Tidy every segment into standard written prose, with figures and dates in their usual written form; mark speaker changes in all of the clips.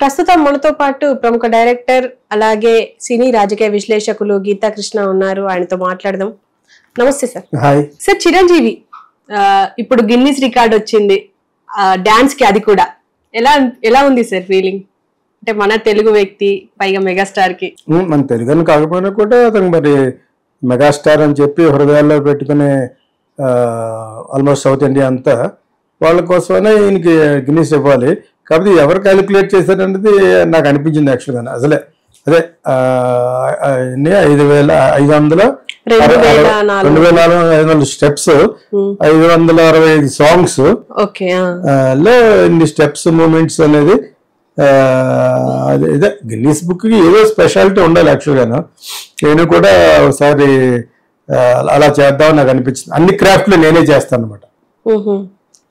Speaker 1: ప్రస్తుతం మనతో పాటు ప్రముఖ డైరెక్టర్ అలాగే సినీ రాజకీయ విశ్లేషకులు గీతా కృష్ణ ఉన్నారు. ఆయనతో మాట్లాడదాం. నమస్తే సార్.
Speaker 2: హాయ్
Speaker 1: సార్, చిరంజీవి ఇప్పుడు గిన్నిస్ రికార్డ్ వచ్చింది డాన్స్ కి, అది కూడా ఎలా ఉంది సార్ ఫీలింగ్? అంటే మన తెలుగు వ్యక్తి, పైగా మెగాస్టార్ కి.
Speaker 2: మన తెలుగు కాకపోయినా కూడా అతను మరి మెగాస్టార్ అని చెప్పి హృదయాల్లో పెట్టుకునే ఆల్మోస్ట్ సౌత్ ఇండియా అంతా వాళ్ళ కోసమైనా ఈయనకి గిన్నిస్ ఇవ్వాలి. కాబట్టి ఎవరు క్యాలిక్యులేట్ చేశారనేది నాకు అనిపించింది యాక్చువల్గా. అసలే అదే 2,400 స్టెప్స్, 565 సాంగ్స్ లో ఇన్ని స్టెప్స్ మూమెంట్స్ అనేది ఇదే గిన్నీస్ బుక్ కి ఏదో స్పెషాలిటీ ఉండాలి యాక్చువల్గాను. నేను కూడా ఒకసారి అలా చేద్దామని నాకు అనిపించింది. అన్ని క్రాఫ్ట్లు నేనే చేస్తాను అనమాట.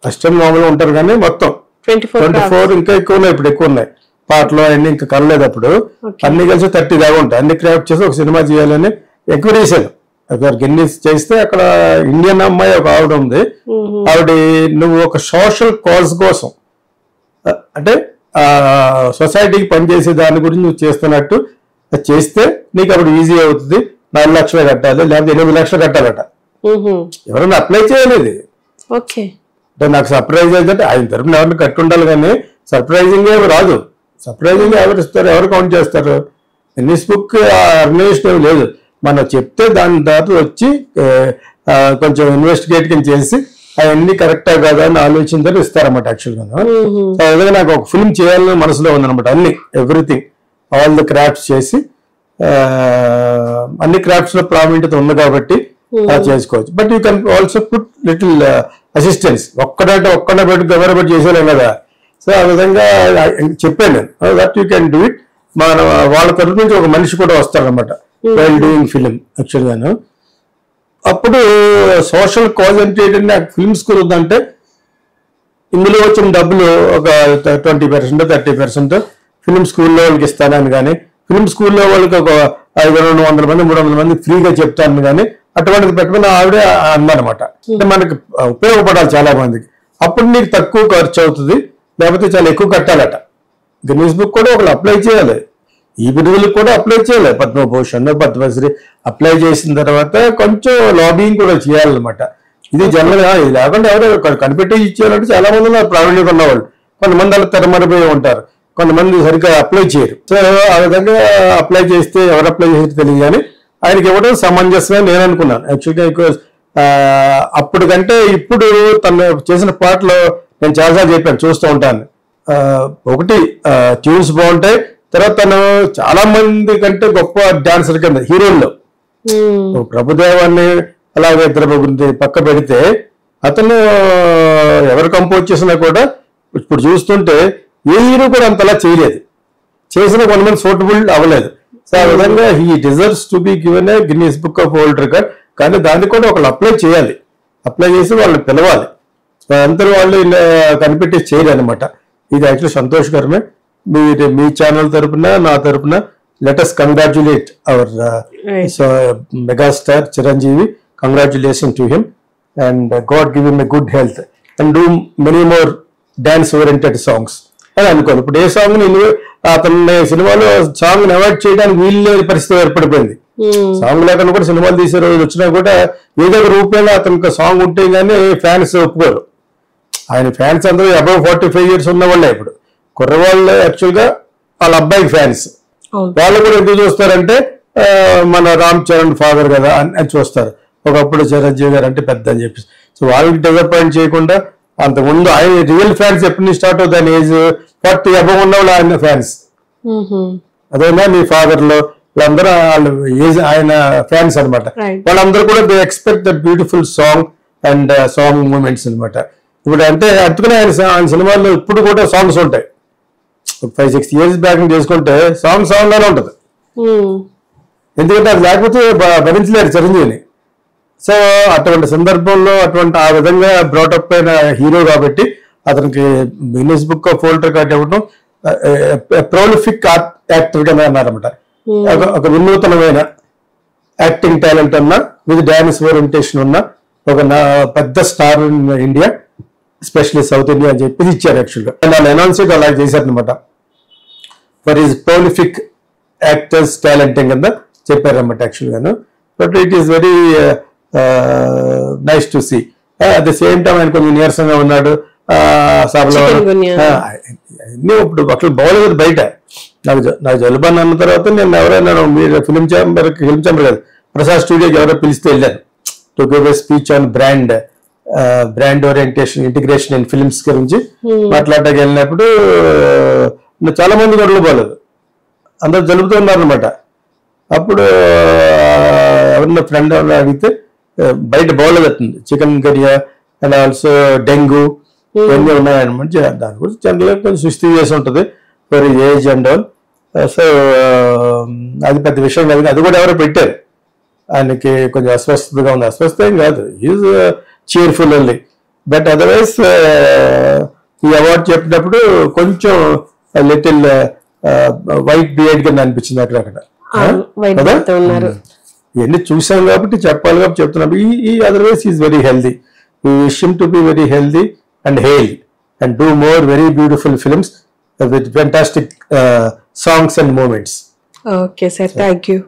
Speaker 2: ఫస్ట్ టైం మామూలుగా ఉంటారు కానీ మొత్తం 24 ఇంకా ఎక్కువ ఉన్నాయి. ఇప్పుడు ఎక్కువ ఉన్నాయి పాటలు అన్ని, ఇంకా కలలేదు. అప్పుడు అన్ని కలిసి 30 దాకా ఉంటాయి. అన్ని క్రాఫ్ట్ చేసి ఒక సినిమా చేయాలని ఎంక్వైరీ చేశాను. అక్కడ గిన్నీస్ చేస్తే అక్కడ ఇండియన్ అమ్మాయి ఒక ఆవిడ ఉంది. ఆవిడ నువ్వు ఒక సోషల్ కాజ్ కోసం అంటే సొసైటీకి పనిచేసే దాని గురించి నువ్వు చేస్తున్నట్టు చేస్తే నీకు అప్పుడు ఈజీ అవుతుంది. 4 లక్షలు కట్టాలి, లేకపోతే 8 లక్షలు కట్టాలట. ఎవరైనా అప్లై చేయలేదు. అంటే నాకు సర్ప్రైజ్ అయితే ఆయన తరపున ఎవరిని కట్టి ఉండాలి కానీ సర్ప్రైజింగ్ ఏమి రాదు. సర్ప్రైజింగ్ ఎవరు ఇస్తారు, ఎవరు కౌంట్ చేస్తారు? గిన్నిస్ బుక్ ఆర్గనైజేషన్ ఏమి లేదు. మనం చెప్తే దాని తర్వాత వచ్చి కొంచెం ఇన్వెస్టిగేట్ చేసి అవన్నీ కరెక్టా కాదా అని ఆలోచించాలి ఇస్తారన్నమాట యాక్చువల్గా. సో విధంగా నాకు ఒక ఫిల్మ్ చేయాలని మనసులో ఉందన్నమాట. అన్ని ఎవ్రీథింగ్ ఆల్ ద క్రాఫ్ట్స్ చేసి అన్ని క్రాఫ్ట్స్ లో ప్రావీణ్యత ఉంది కాబట్టి అలా చేసుకోవచ్చు. But you can also put little assistance. ఒక్కడే పెట్టి గవర్నమెంట్ చేసేలేం కదా. సో ఆ విధంగా చెప్పాను నేను, that you can do it. మన వాళ్ళ తరఫు నుంచి ఒక మనిషి కూడా వస్తారనమాట వైల్ డూయింగ్ ఫిలిం యాక్చువల్గాను. అప్పుడు సోషల్ కాజ్ అంటే నాకు ఫిల్మ్ స్కూల్ ఉందంటే ఇందులో వచ్చిన డబ్బులు ఒక 20%, 30% ఫిల్మ్ స్కూల్లో వాళ్ళకి ఇస్తానని కానీ, ఫిల్మ్ స్కూల్లో వాళ్ళకి ఒక 500-200 మంది 300 మంది ఫ్రీగా చెప్తాను కానీ అటువంటిది పెట్టమని ఆవిడే అందనమాట. అంటే మనకి ఉపయోగపడాలి చాలా మందికి. అప్పుడు నీకు తక్కువ ఖర్చు అవుతుంది, లేకపోతే చాలా ఎక్కువ కట్టాలట. గిన్నిస్ బుక్ కూడా ఒకళ్ళు అప్లై చేయాలి, ఈ బిరుదులకు కూడా అప్లై చేయాలి. పద్మభూషణ్, పద్మశ్రీ అప్లై చేసిన తర్వాత కొంచెం లాబింగ్ కూడా చేయాలన్నమాట. ఇది జనరల్గా ఇది లేకుండా ఎవరో కనిపెట్టి ఇచ్చేయాలంటే చాలా మంది ఉన్నారు ప్రావీణ్యం ఉన్నవాళ్ళు. కొంతమంది అలా తెరమరిపోయి ఉంటారు, కొంతమంది సరిగ్గా అప్లై చేయరు. సో ఆ విధంగా అప్లై చేస్తే ఎవరు అప్లై చేసి తెలియదు కానీ ఆయనకి ఇవ్వడం సమంజసమే నేను అనుకున్నాను యాక్చువల్గా. అప్పుడు కంటే ఇప్పుడు తను చేసిన పాటలో నేను చాలాసార్లు చెప్పాను, చూస్తూ ఉంటాను. ఒకటి ట్యూన్స్ బాగుంటాయి, తర్వాత తను చాలా మంది కంటే గొప్ప డాన్సర్ కింద హీరోల్లో ప్రభుదేవాన్ని అలాగే ఇద్దరు పక్క పెడితే అతను ఎవరు కంపోజ్ చేసినా కూడా ఇప్పుడు చూస్తుంటే ఏ హీరో కూడా అంతలా చేయలేదు. చేసిన కొంతమంది సూటబుల్ అవ్వలేదు. సో ఆ విధంగా he deserves to be given a Guinness book of world record. కానీ దాన్ని కూడా ఒకళ్ళు అప్లై చేయాలి, అప్లై చేసి వాళ్ళని పిలవాలి. సో అందరూ వాళ్ళు కనిపెట్టి చేయరు అనమాట. ఇది యాక్చువల్లీ సంతోషకరమే. మీ ఛానల్ తరపున, నా తరపున let us congratulate our megastar Chiranjeevi. Congratulations to him and God give him a good health and do many more dance oriented songs అని అనుకోను. ఇప్పుడు ఏ సాంగ్ అతన్ని సినిమాలో సాంగ్ అవాయిడ్ చేయడానికి వీలు లేని పరిస్థితి ఏర్పడిపోయింది. సాంగ్ లేకుండా కూడా సినిమాలు తీసే రోజులు వచ్చినా కూడా ఏదో ఒక రూపంలో అతనికి సాంగ్ ఉంటే కానీ ఫ్యాన్స్ ఒప్పుకోరు. ఆయన ఫ్యాన్స్ అందరూ అబౌవ్ 45 years ఉన్న వాళ్ళే. ఇప్పుడు కుర్రవాళ్ళు యాక్చువల్గా వాళ్ళ అబ్బాయికి ఫ్యాన్స్. వాళ్ళు కూడా ఎందుకు చూస్తారంటే మన రామ్ చరణ్ ఫాదర్ కదా అని చూస్తారు. ఒకప్పుడు చిరంజీవి గారు అంటే పెద్ద అని చెప్పేసి. సో వాళ్ళకి డిసప్పాయింట్ చేయకుండా అంతకుముందు ఆయన రియల్ ఫ్యాన్స్ ఎప్పటి నుంచి స్టార్ట్ అవుతాయి, ఏజ్ 40 అబౌవ్ ఉన్న వాళ్ళు ఆయన ఫ్యాన్స్. అదేనా మీ ఫాదర్ లో వాళ్ళందరూ వాళ్ళు ఏజ్ ఆయన ఫ్యాన్స్ అనమాట. వాళ్ళందరూ కూడా they expect that beautiful song and song moments అనమాట. ఇప్పుడు అంటే అందుకనే ఆయన సినిమాల్లో ఇప్పుడు కూడా సాంగ్స్ ఉంటాయి. 5-6 years బ్యాక్ చేసుకుంటే సాంగ్ లానే ఉంటుంది. ఎందుకంటే అది లేకపోతే భరించలేరు చిరంజీవిని. సో అటువంటి సందర్భంలో ఆ విధంగా బ్రాటప్ అయిన హీరో కాబట్టి అతనికి Guinness book of world record ఇవ్వడం ప్రోలిఫిక్ యాక్టర్ గా అన్నారన్నమాట. ఒక వినూతనమైన యాక్టింగ్ టాలెంట్ ఉన్న, విత్ డాన్స్ ఓరియంటేషన్ ఉన్న ఒక పెద్ద star in India, especially south India అని చెప్పేసి ఇచ్చారు యాక్చువల్గా. వాళ్ళు అనౌన్స్ అలా చేశారనమాట. For his prolific actors talent కింద చెప్పారన్నమాట యాక్చువల్ గాను. But it is very nice to see. At the same time ఆయన కొంచెం నీరసంగా ఉన్నాడు. సభలో అన్నీ ఇప్పుడు అట్లా బాగోలేదు బయట. నాకు జలుబన్ అన్న తర్వాత నేను ఎవరైనా మీరు ఫిలిం ఛాంబర్ కాదు, ప్రసాద్ స్టూడియోకి ఎవరో పిలిస్తే వెళ్ళాను to give a speech on brand orientation integration in films గురించి మాట్లాడటానికి వెళ్ళినప్పుడు చాలా మంది గొడవలు పోలేదు, అందరూ జలుబుతూ ఉన్నారనమాట. అప్పుడు ఎవరన్నా ఫ్రెండ్ అడిగితే బయట బాగోలేదు, chicken Kariya and also dengue ఇవన్నీ ఉన్నాయన్నమాట. దాని గురించి జనరల్గా కొంచెం సుస్థి చేసి ఉంటుంది for age and all. So అది పెద్ద విషయం కాదు. అది కూడా ఎవరో పెట్టారు, ఆయనకి కొంచెం అస్వస్థతగా ఉంది. అస్వస్థ ఏం కాదు, is cheerful only. But otherwise ఈ అవార్డు చెప్పినప్పుడు కొంచెం లిటిల్ వైట్ బియర్డ్ కింద అనిపించింది అక్కడ. ఇవన్నీ చూసాం కాబట్టి చెప్పాలి కాబట్టి చెప్తున్నాం. ఈ otherwise is very healthy. We wish him to be very healthy and hale and do more very beautiful films with fantastic songs and moments.
Speaker 1: Okay sir, thank you.